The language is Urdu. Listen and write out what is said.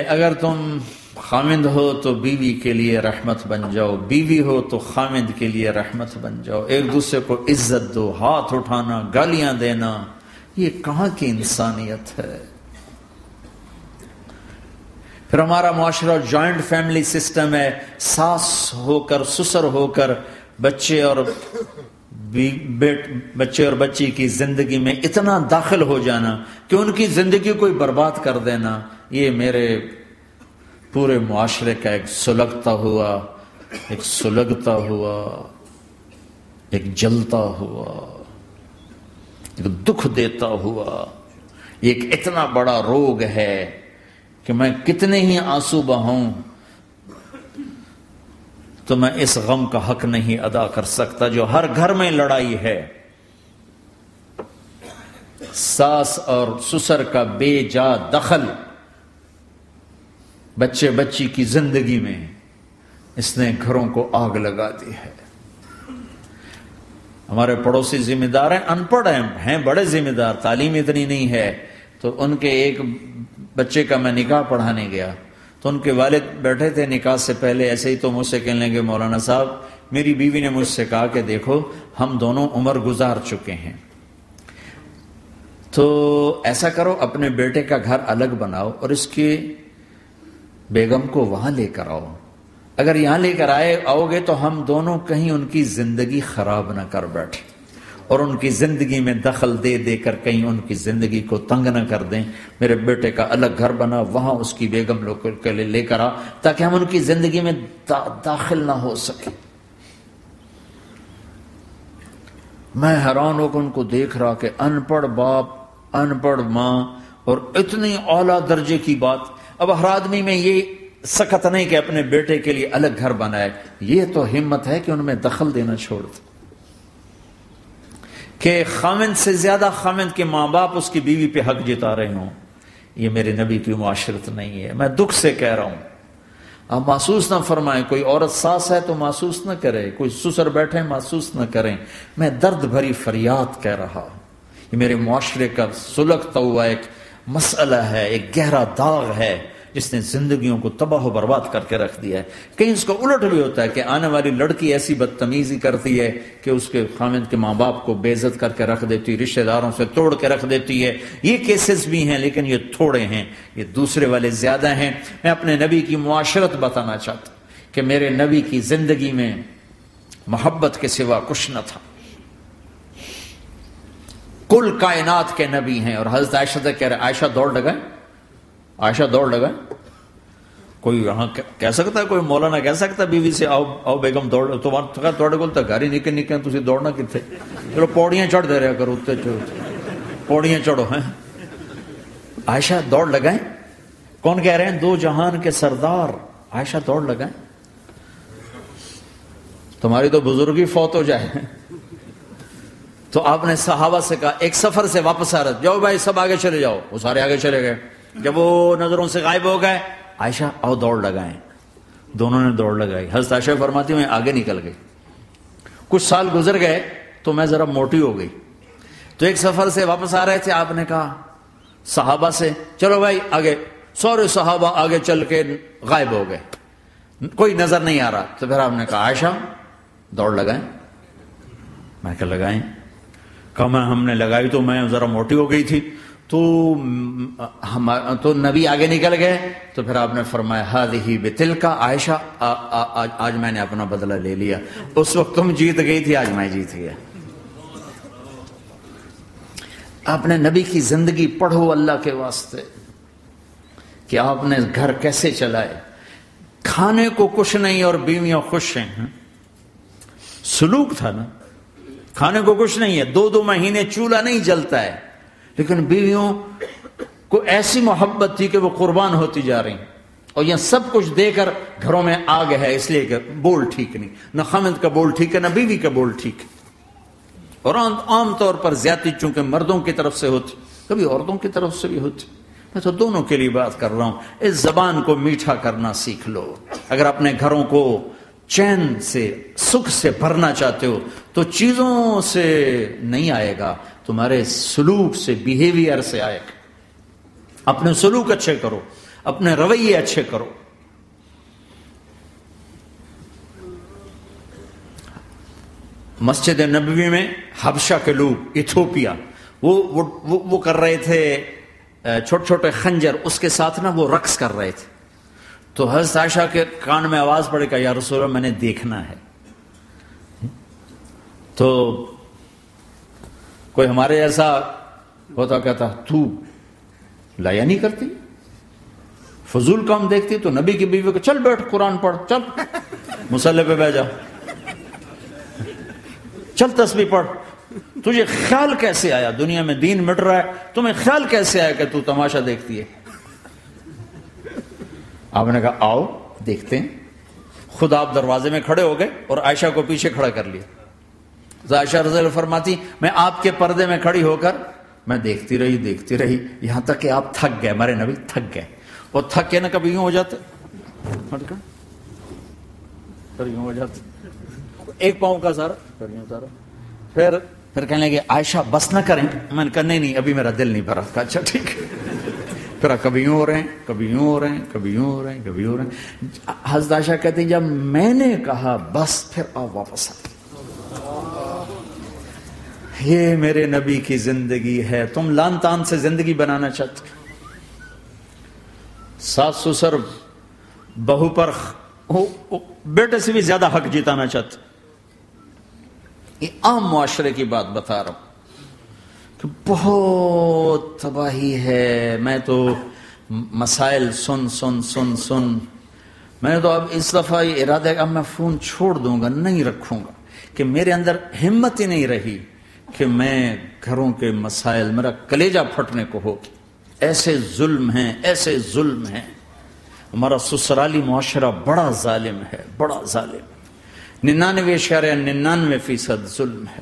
اگر تم خامند ہو تو بیوی کے لیے رحمت بن جاؤ، بیوی ہو تو خامند کے لیے رحمت بن جاؤ، ایک دوسرے کو عزت دو، ہاتھ اٹھانا، گالیاں دینا، یہ کہاں کی انسانیت ہے؟ پھر ہمارا معاشرہ جوائنٹ فیملی سسٹم ہے، ساس ہو کر سسر ہو کر بچے اور بچی کی زندگی میں اتنا داخل ہو جانا کہ ان کی زندگی کو برباد کر دینا، یہ میرے پورے معاشرے کا ایک سلگتا ہوا، ایک جلتا ہوا، ایک دکھ دیتا ہوا، ایک اتنا بڑا روگ ہے کہ میں کتنے ہی آنسو بہاؤں تو میں اس غم کا حق نہیں ادا کر سکتا جو ہر گھر میں لڑائی ہے، ساس اور سسر کا بے جا دخل بچے بچی کی زندگی میں، اس نے گھروں کو آگ لگا دی ہے۔ ہمارے پڑوسی ذمہ دار ہیں، ان پڑھ ہیں بڑے ذمہ دار، تعلیم اتنی نہیں ہے، تو ان کے ایک بچے کا میں نکاح پڑھانے گیا تو ان کے والد بیٹھے تھے نکاح سے پہلے، ایسے ہی تو مجھ سے کہنے لگے مولانا صاحب میری بیوی نے مجھ سے کہا کہ دیکھو ہم دونوں عمر گزار چکے ہیں، تو ایسا کرو اپنے بیٹے کا گھر الگ بناؤ اور اس کی بیگم کو وہاں لے کر آؤ، اگر یہاں لے کر آؤ گے تو ہم دونوں کہیں ان کی زندگی خراب نہ کر بیٹھے اور ان کی زندگی میں دخل دے دے کر کہیں ان کی زندگی کو تنگ نہ کر دیں، میرے بیٹے کا الگ گھر بنا، وہاں اس کی بیگم لوگ کے لیے لے کر آ تاکہ ہم ان کی زندگی میں داخل نہ ہو سکے۔ میں حیران ہو کر ان کو دیکھ رہا کہ ان پڑھ باپ، ان پڑھ ماں، اور اتنی اعلیٰ درجے کی بات۔ اب ہر آدمی میں یہ سخت نہیں کہ اپنے بیٹے کے لیے الگ گھر بنائے، یہ تو ہمت ہے کہ ان میں دخل دینا چھوڑ دے، کہ خامند سے زیادہ خامند کے ماں باپ اس کی بیوی پہ حق جتا رہے ہوں، یہ میرے نبی کی معاشرت نہیں ہے۔ میں دکھ سے کہہ رہا ہوں، آپ محسوس نہ فرمائیں، کوئی عورت ساس ہے تو محسوس نہ کرے، کوئی سسر بیٹھے محسوس نہ کریں، میں درد بھری فریاد کہہ رہا ہوں، یہ میرے معاشرے کا سلگتا ہوا ایک مسئلہ ہے، ایک گہرا داغ ہے جس نے زندگیوں کو تباہ و برباد کر کے رکھ دیا ہے۔ کہیں اس کو الٹ بھی ہوتا ہے کہ آنے والی لڑکی ایسی بدتمیزی کرتی ہے کہ اس کے خامند کے ماں باپ کو بے عزت کر کے رکھ دیتی، رشتہ داروں سے توڑ کے رکھ دیتی ہے۔ یہ کیسز بھی ہیں لیکن یہ تھوڑے ہیں، یہ دوسرے والے زیادہ ہیں۔ میں اپنے نبی کی معاشرت بتانا چاہتا ہوں کہ میرے نبی کی زندگی میں محبت کے سوا کچھ نہ تھا، کل کائنات کے نبی ہیں۔ اور حضرت عائشہ سے کہہ رہے، عائشہ دوڑ لگائیں، عائشہ دوڑ لگائیں۔ کوئی یہاں کہہ سکتا ہے، کوئی مولانا کہہ سکتا ہے بیوی سے آؤ بیگم دوڑ، توڑے کو تو گھر ہی نکل تھی دوڑنا کتنے، چلو پوڑیاں چڑھ دے رہے کرو، پوڑیاں چڑھو ہیں۔ عائشہ دوڑ لگائیں، کون کہہ رہے ہیں؟ دو جہان کے سردار عائشہ دوڑ لگائیں، تمہاری تو بزرگی فوت ہو جائے۔ تو آپ نے صحابہ سے کہا، ایک سفر سے واپس آ رہے، جاؤ بھائی سب آگے چلے جاؤ، وہ سارے آگے چلے گئے۔ جب وہ نظروں سے غائب ہو گئے، عائشہ آؤ دوڑ لگائیں، دونوں نے دوڑ لگائی۔ حضرت عائشہ فرماتی میں آگے نکل گئی، کچھ سال گزر گئے تو میں ذرا موٹی ہو گئی، تو ایک سفر سے واپس آ رہے تھے، آپ نے کہا صحابہ سے چلو بھائی آگے، سارے صحابہ آگے چل کے غائب ہو گئے، کوئی نظر نہیں آ رہا، تو پھر آپ نے کہا عائشہ دوڑ لگائیں۔ میں کہا لگائیں، کہا ہم نے لگائی تو میں ذرا موٹی ہو گئی تھی، تو نبی آگے نکل گئے، تو پھر آپ نے فرمایا ہذہ بتلک، عائشہ آج میں نے اپنا بدلہ لے لیا، اس وقت تم جیت گئی تھی، آج میں جیت گیا۔ آپ نے نبی کی زندگی پڑھو اللہ کے واسطے کہ آپ نے گھر کیسے چلائے، کھانے کو کچھ نہیں اور بیویاں خوش ہیں، سلوک تھا نا، کھانے کو کچھ نہیں ہے، 2 مہینے چولہا نہیں جلتا ہے، لیکن بیویوں کو ایسی محبت تھی کہ وہ قربان ہوتی جا رہی، اور یہ سب کچھ دے کر گھروں میں آگ ہے، اس لیے کہ بول ٹھیک نہیں، نہ خامد کا بول ٹھیک ہے نہ بیوی کا بول ٹھیک ہے۔ اور عام طور پر زیادتی چونکہ مردوں کی طرف سے ہوتی، کبھی عورتوں کی طرف سے بھی ہوتی، میں تو دونوں کے لیے بات کر رہا ہوں۔ اس زبان کو میٹھا کرنا سیکھ لو، اگر اپنے گھروں کو چین سے سکھ سے بھرنا چاہتے ہو تو چیزوں سے نہیں آئے گا، تمہارے سلوک سے، بیہیویئر سے آئے گا۔ اپنے سلوک اچھے کرو، اپنے رویے اچھے کرو. مسجد نبوی میں حبشہ کے لوگ، ایتھوپیا، وہ کر رہے تھے چھوٹے چھوٹے خنجر، اس کے ساتھ نا وہ رقص کر رہے تھے. تو حضرت عائشہ کے کان میں آواز پڑے کہ یا رسول اللہ میں نے دیکھنا ہے. تو کوئی ہمارے ایسا ہوتا کہتا تو لایا نہیں کرتی، فضول کام دیکھتی. تو نبی کی بیوی کو چل بیٹھ قرآن پڑھ، چل مصلی پہ بیٹھ جا، چل تسبیح پڑھ. تجھے خیال کیسے آیا دنیا میں دین مٹ رہا ہے، تمہیں خیال کیسے آیا کہ تو تماشا دیکھتی ہے؟ آپ نے کہا آؤ دیکھتے ہیں. خود آپ دروازے میں کھڑے ہو گئے اور عائشہ کو پیچھے کھڑا کر لیا. عائشہ رضی اللہ فرماتی میں آپ کے پردے میں کھڑی ہو کر میں دیکھتی رہی یہاں تک کہ آپ تھک گئے. ہمارے نبی تھک گئے، اور تھک کے نا کبھی یوں ہو جاتے، یوں ہو جاتے، ایک پاؤں کا سارا پھر کہنے لگے عائشہ بس نہ کریں. میں نے کہا نہیں ابھی میرا دل نہیں بھرا. اچھا ٹھیک ہے. پھر کبھی یوں ہو رہے ہیں، کبھی یوں ہو رہے ہیں، کبھی یوں ہو رہے ہیں، کبھی یوں ہو رہے ہیں. حضرت عائشہ کہتے ہیں جب میں نے کہا بس، پھر آپ واپس آ. یہ میرے نبی کی زندگی ہے. تم لان تان سے زندگی بنانا چاہتے، ساس سسر بہو پر بیٹے سے بھی زیادہ حق جتانا چاہتے. یہ عام معاشرے کی بات بتا رہا ہوں کہ بہت تباہی ہے. میں تو مسائل سن میں نے تو اب اس دفعہ یہ ارادہ ہے کہ اب میں فون چھوڑ دوں گا، نہیں رکھوں گا، کہ میرے اندر ہمت ہی نہیں رہی کہ میں گھروں کے مسائل، میرا کلیجہ پھٹنے کو ہو. ایسے ظلم ہیں. ہمارا سسرالی معاشرہ بڑا ظالم ہے، بڑا ظالم. 99.99% ظلم ہے.